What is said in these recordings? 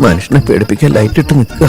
മനുഷ്യനെ പേടിപ്പിക്കാൻ ലൈറ്റ് ഇട്ട് നിൽക്കുക.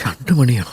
രണ്ടു മണിയോ?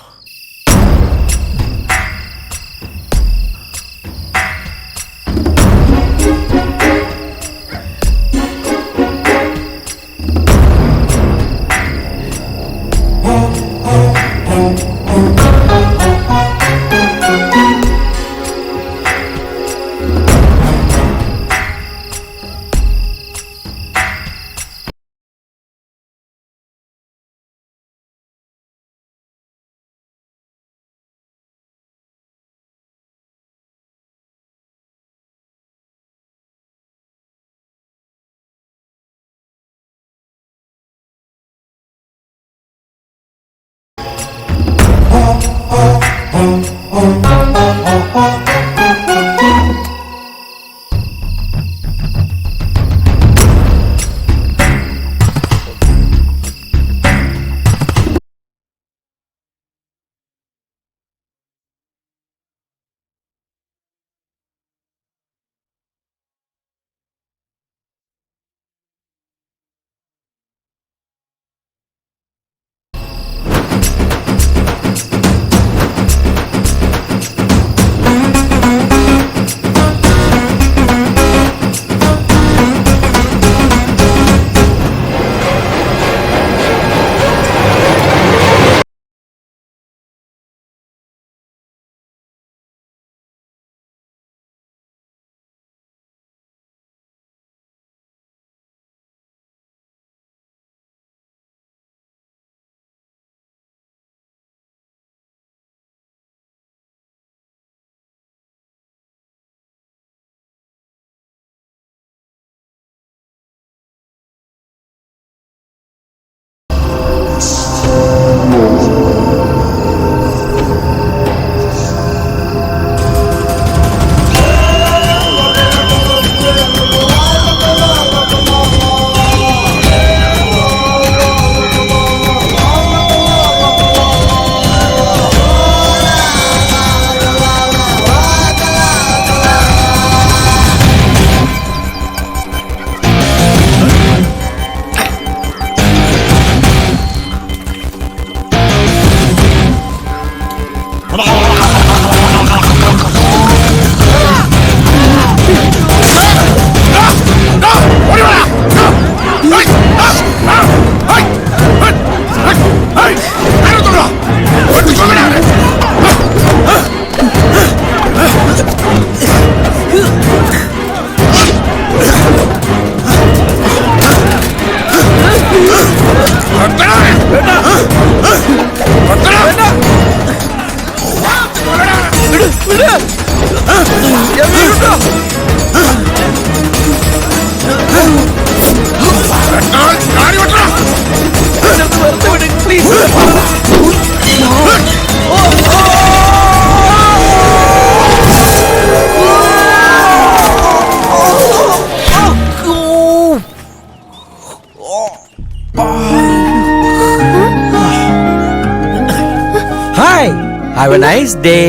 Have a nice day.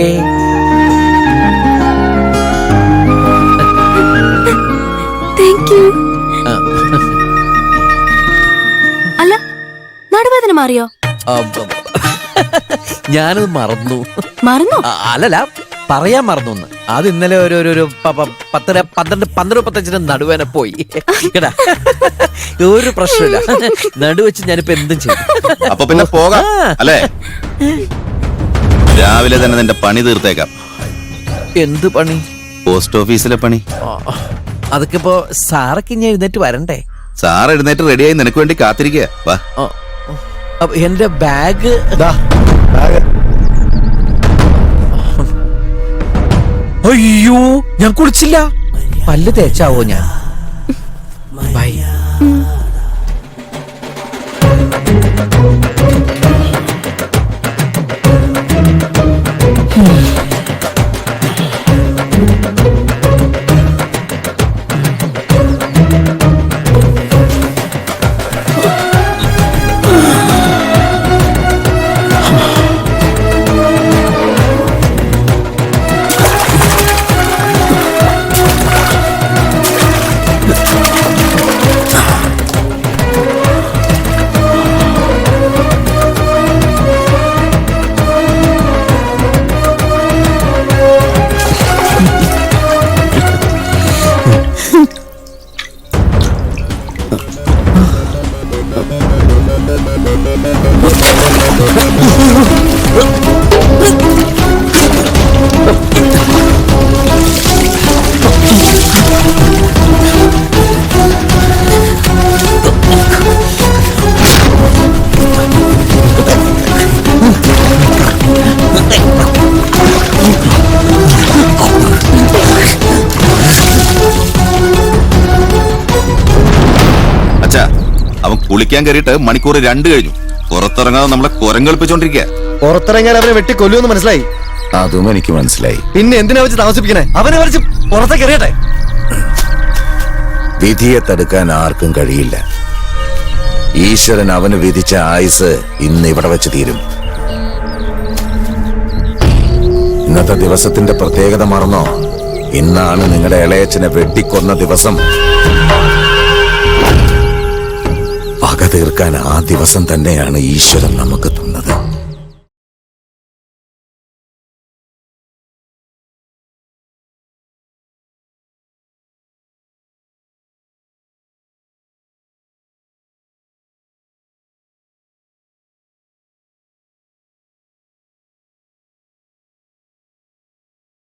Thank you. അല്ല, നടുവേദന മാറിയോ? ഞാനത് മറന്നു. മറന്നോ? അല്ലല്ല, പറയാൻ മറന്നു. അത് ഇന്നലെ ഒരു 12-15 നടുവേന പോയി കേട്ടാ. ഒരു പ്രശ്നമില്ല, നടുവെച്ച് ഞാനിപ്പോ എന്തും ചെയ്യും. അപ്പൊ പിന്നെ പോകാം അല്ലേ? രാവിലെ തന്നെ നിന്റെ പണി തീർത്തേക്കാം. എന്ത് പണി? പോസ്റ്റ് ഓഫീസിലെ പണി. അതൊക്കെ ഇപ്പോ സാറൊക്കെ ഇനി എഴുന്നേറ്റ് വരണ്ടേ? സാർ എഴുന്നേറ്റ് റെഡിയായി നിനക്ക് വേണ്ടി കാത്തിരിക്കുക. വാ. അപ്പൊ എന്റെ ബാഗ്. അയ്യോ, ഞാൻ കുളിച്ചില്ല. പല്ല് തേച്ചാവോ ഞാൻ? ബൈ. കുളിക്കാൻ കയറിയിട്ട് മണിക്കൂർ 2 കഴിഞ്ഞു. പുറത്തിറങ്ങാതെ നമ്മളെ കുരങ്ങളിപ്പിച്ചോണ്ടിരിക്കുക. പുറത്തിറങ്ങാൻ അവനെ വെട്ടി കൊല്ലുമെന്ന് മനസ്സിലായി. അതും എനിക്ക് മനസ്സിലായി. പിന്നെ എന്തിനാ വെച്ച് താമസിപ്പിക്കണേ? അവനെ വരച്ച് പുറത്തേക്ക് എറിയട്ടെ. വിധിയെ തടുക്കാൻ ആർക്കും കഴിയില്ല. ഈശ്വരൻ അവന് വിധിച്ച ആയുസ് ഇന്ന് ഇവിടെ വെച്ച് തീരും. ഇന്നത്തെ ദിവസത്തിന്റെ പ്രത്യേകത മറന്നോ? ഇന്നാണ് നിങ്ങളുടെ ഇളയച്ചനെ വെട്ടിക്കൊന്ന ദിവസം. പക തീർക്കാൻ ആ ദിവസം തന്നെയാണ് ഈശ്വരൻ നമുക്ക് തന്നത്.